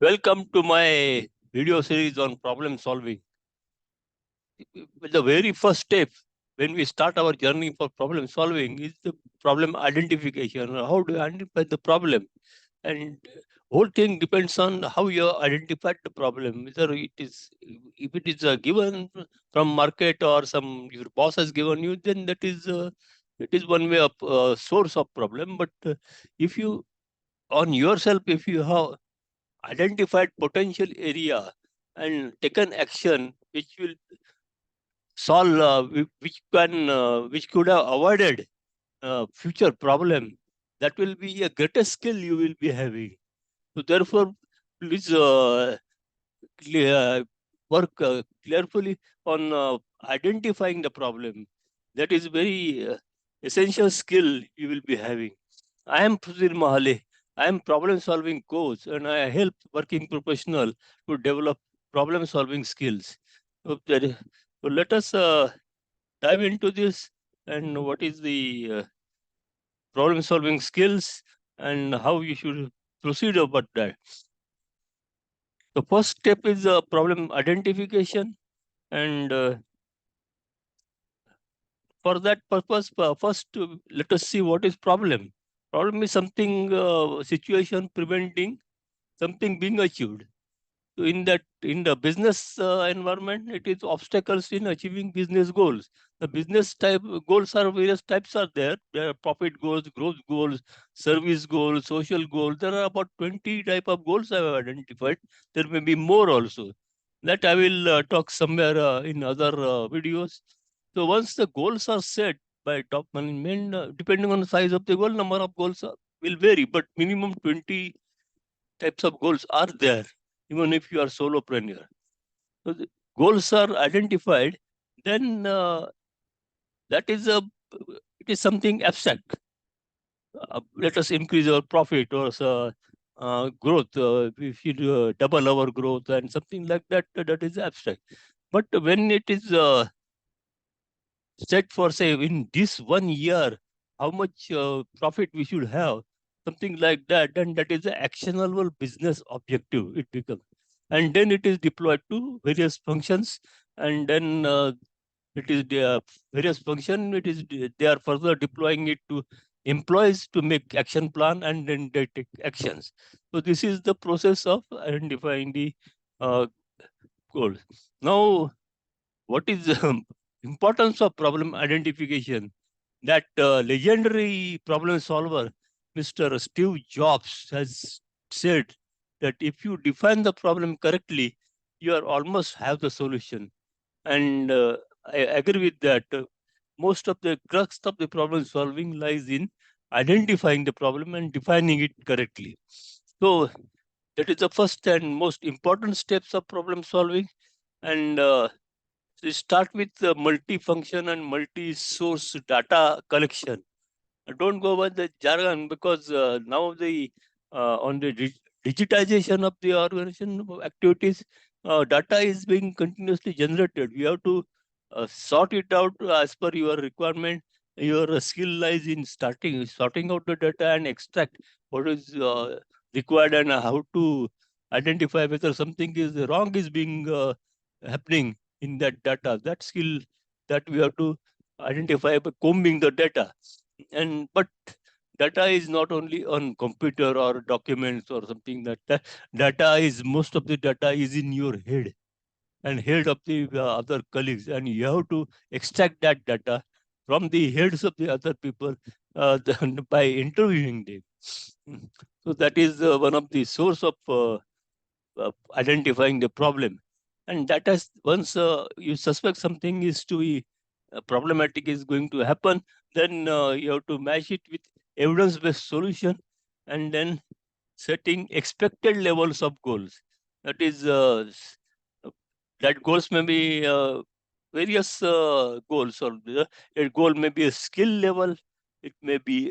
Welcome to my video series on problem solving. The very first step when we start our journey for problem solving is the problem identification. How do you identify the problem? And whole thing depends on how you identified the problem. Whether if it is given from market or your boss has given you, then it is one way of source of problem. But if you on yourself, if you have identified potential area and taken action which will solve which could have avoided future problem, that will be a greatest skill you will be having. So therefore, please work carefully on identifying the problem. That is very essential skill you will be having. I am Prudhir Mahale. I am problem solving coach and I help working professional to develop problem solving skills. So, so let us dive into this and what is the problem solving skills and how you should proceed about that. The first step is problem identification, and for that purpose, first let us see what is problem. Problem is something situation preventing something being achieved. So in the business environment, it is obstacles in achieving business goals. The business type goals are various types are there. There are profit goals, growth goals, service goals, social goals. There are about 20 type of goals I have identified. There may be more also. That I will talk somewhere in other videos. So once the goals are set by top management, depending on the size of the goal, number of goals will vary, but minimum 20 types of goals are there, even if you are solopreneur. So the goals are identified, then that is it is something abstract. Let us increase our profit or growth. We should double our growth and something like that. That is abstract. But when it is set for say in this 1 year, how much profit we should have, something like that, then that is an actionable business objective. It becomes, and then it is deployed to various functions, and then it is various function. They are further deploying it to employees to make action plan, and then they take actions. So this is the process of identifying the uh, goals. Now, what is the importance of problem identification? That legendary problem solver, Mr. Steve Jobs, has said that if you define the problem correctly, you are almost have the solution. And I agree with that. Most of the crux of the problem solving lies in identifying the problem and defining it correctly. So that is the first and most important steps of problem solving. And we start with multi-function and multi-source data collection. Don't go by the jargon, because now the on the digitization of the organization activities, data is being continuously generated. You have to sort it out as per your requirement. Your skill lies in sorting out the data and extract what is required, and how to identify whether something is wrong is being happening in that data. That skill that we have to identify by combing the data. And but data is not only on computer or documents or something. That data is, most of the data is in your head and head of the other colleagues, and you have to extract that data from the heads of the other people by interviewing them. So that is one of the source of identifying the problem. And that has, once you suspect something is to be problematic is going to happen, then you have to match it with evidence-based solution, and then setting expected levels of goals. That is, that goals may be various goals, or a goal may be a skill level, it may be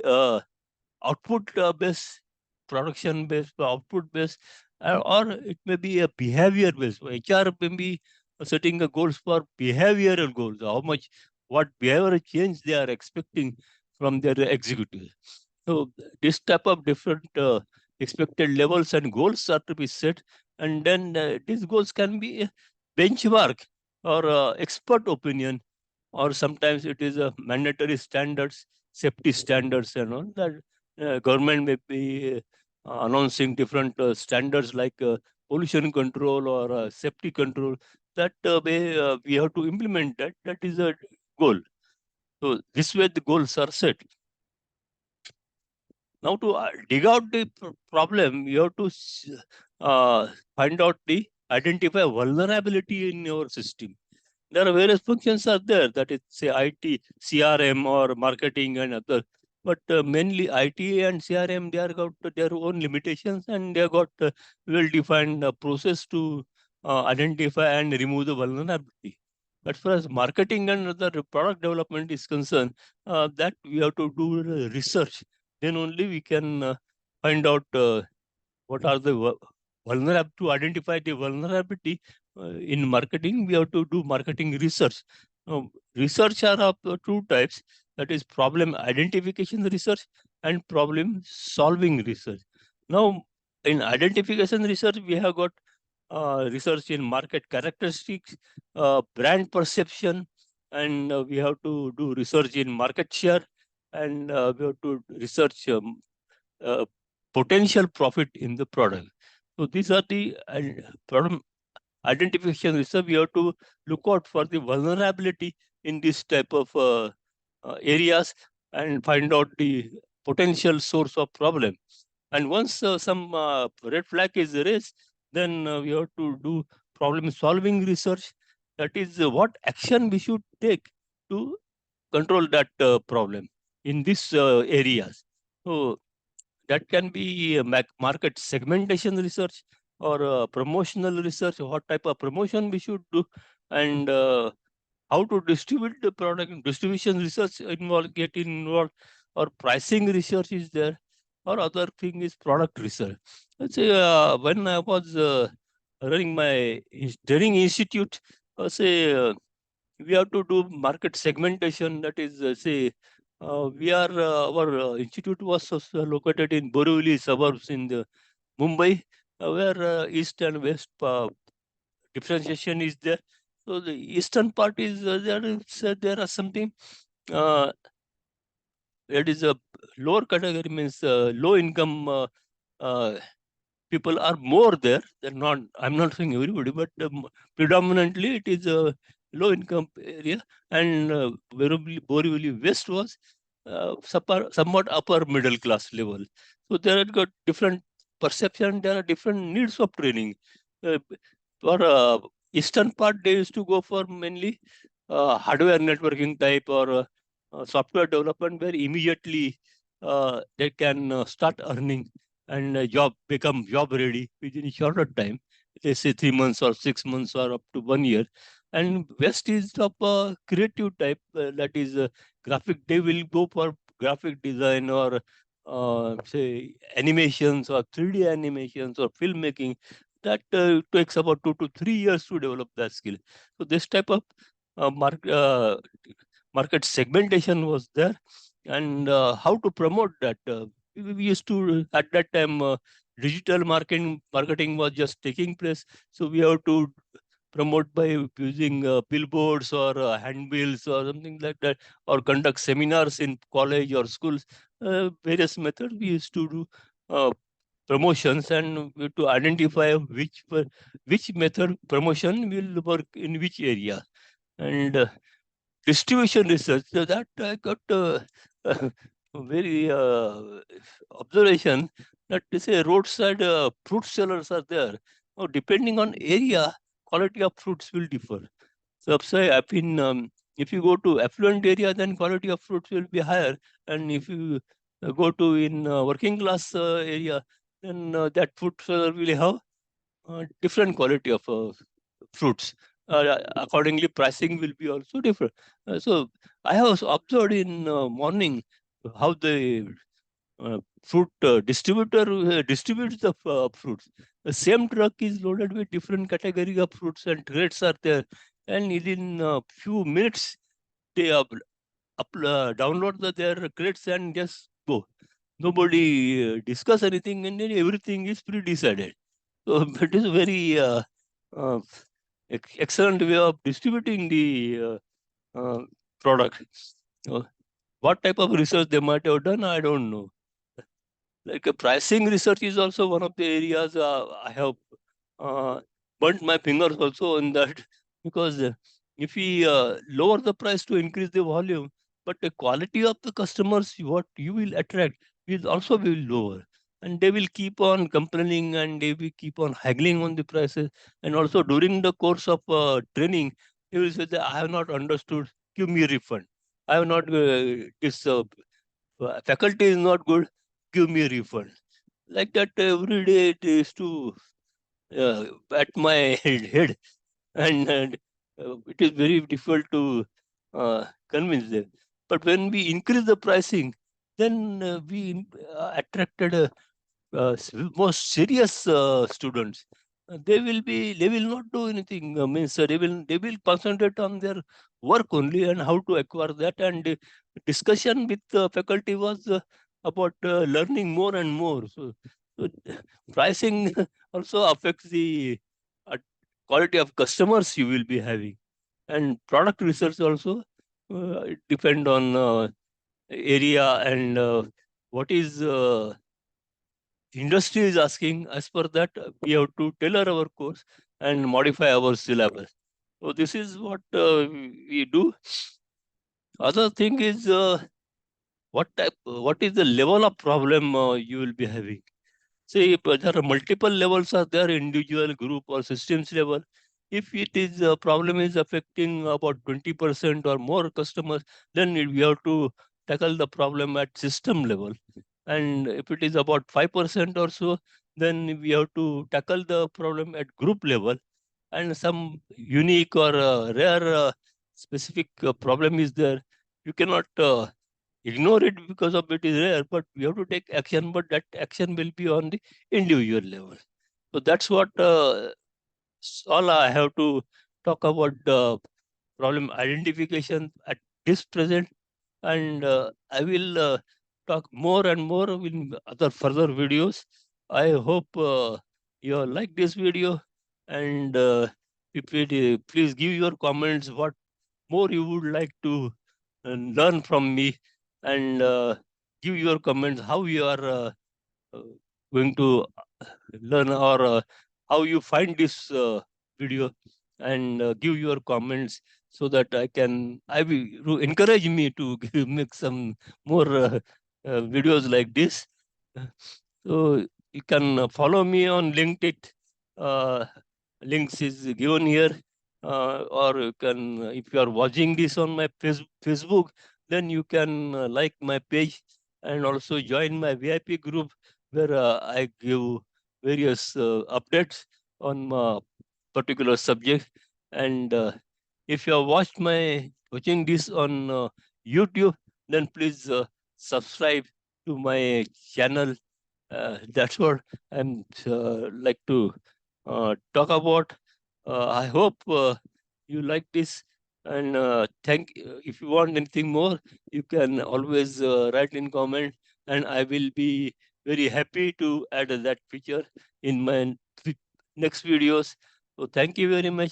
output based, production based, output based, or it may be a behavior based. HR may be setting the goals for behavioral goals, how much, what behavioral change they are expecting from their executives. So this type of different expected levels and goals are to be set, and then these goals can be a benchmark or expert opinion, or sometimes it is a mandatory standards, safety standards, that government may be announcing different standards like pollution control or safety control, that way we have to implement that. That is a goal. So this way the goals are set. Now to dig out the problem, you have to find out the identify vulnerability in your system. There are various functions are there, that is say IT, CRM or marketing and other. But mainly IT and CRM, they are got their own limitations, and they have got well-defined process to identify and remove the vulnerability. As far as marketing and other product development is concerned, that we have to do research. Then only we can find out what are the vulnerable to identify the vulnerability in marketing. We have to do marketing research. Research are of two types, that is problem identification research and problem solving research. Now in identification research we have got research in market characteristics, brand perception, and we have to do research in market share, and we have to research uh, potential profit in the product. So these are the problem identification research. We have to look out for the vulnerability in this type of areas and find out the potential source of problem. And once some red flag is raised, then we have to do problem solving research. That is what action we should take to control that problem in these areas. So that can be market segmentation research or promotional research, what type of promotion we should do, and how to distribute the product. Distribution research get involved, or pricing research is there, or other thing is product research. Let's say when I was running my training institute, say we have to do market segmentation. That is, say, we are our institute was located in Borivali suburbs in the Mumbai, where east and west differentiation is there. So the eastern part is there are something. Uh, it is a lower category, means low income uh, people are more there. They're not. I'm not saying everybody, but predominantly it is a low income area, and Borivali West was somewhat upper middle class level. So there are got different perception. There are different needs of training. Uh, for eastern part, they used to go for mainly hardware networking type or software development, where immediately they can start earning and job become job ready within a shorter time. Let's say 3 months or 6 months or up to 1 year. And West is of a creative type, that is graphic. They will go for graphic design or say animations or 3D animations or filmmaking. That takes about 2 to 3 years to develop that skill. So this type of market segmentation was there, and how to promote that. We used to at that time digital marketing was just taking place, so we have to promote by using billboards or handbills or something like that, or conduct seminars in college or schools. Various methods we used to do promotions, and we have to identify which method promotion will work in which area. And distribution research, so that I got very observation that they say roadside fruit sellers are there. Now, depending on area, quality of fruits will differ. So, say, if you go to affluent area, then quality of fruits will be higher, and if you go to in working class area, then that fruit seller will have different quality of fruits. Accordingly, pricing will be also different. So I have observed in morning how the fruit distributor distributes the fruits. The same truck is loaded with different category of fruits, and grades are there. And within a few minutes, they download their grades and just go. nobody discuss anything, and then everything is pre-decided. So it is a very uh, excellent way of distributing the product. Uh, what type of research they might have done, I don't know. Like pricing research is also one of the areas I have uh, burnt my fingers also on that, because if we lower the price to increase the volume, but the quality of the customers what you will attract will also be lower, and they will keep on complaining and they will keep on haggling on the prices. And also during the course of training, they will say that I have not understood, give me a refund. I have not this faculty is not good, give me a refund. Like that every day it is to at my head, and it is very difficult to convince them. But when we increase the pricing, then we attracted most serious students. They will not do anything. Means they will concentrate on their work only and how to acquire that. And discussion with the faculty was about learning more and more. So pricing also affects the uh, quality of customers you will be having, and product research also it depend on area and what is industry is asking. As per that, we have to tailor our course and modify our syllabus. So this is what we do. Other thing is what is the level of problem you will be having. See, if there are multiple levels are there, individual, group, or systems level. If it is a problem is affecting about 20% or more customers, then we have to tackle the problem at system level. And if it is about 5% or so, then we have to tackle the problem at group level. And some unique or rare specific problem is there. You cannot ignore it because of it is rare, but we have to take action, but that action will be on the individual level. So that's what all I have to talk about problem identification at this present. And I will talk more and more in other further videos. I hope you all like this video, and if it, please give your comments what more you would like to learn from me, and give your comments how you are uh, going to learn, or how you find this video, and give your comments so that I will encourage me to make some more videos like this. Uh, So you can follow me on LinkedIn. Uh, Links is given here. Or you can, if you are watching this on my Facebook, then you can like my page and also join my VIP group where I give various updates on particular subject. And if you have watching this on YouTube, then please subscribe to my channel. That's what I'm like to talk about. I hope you like this, and if you want anything more, you can always write in comment, and I will be very happy to add that feature in my next videos. So thank you very much.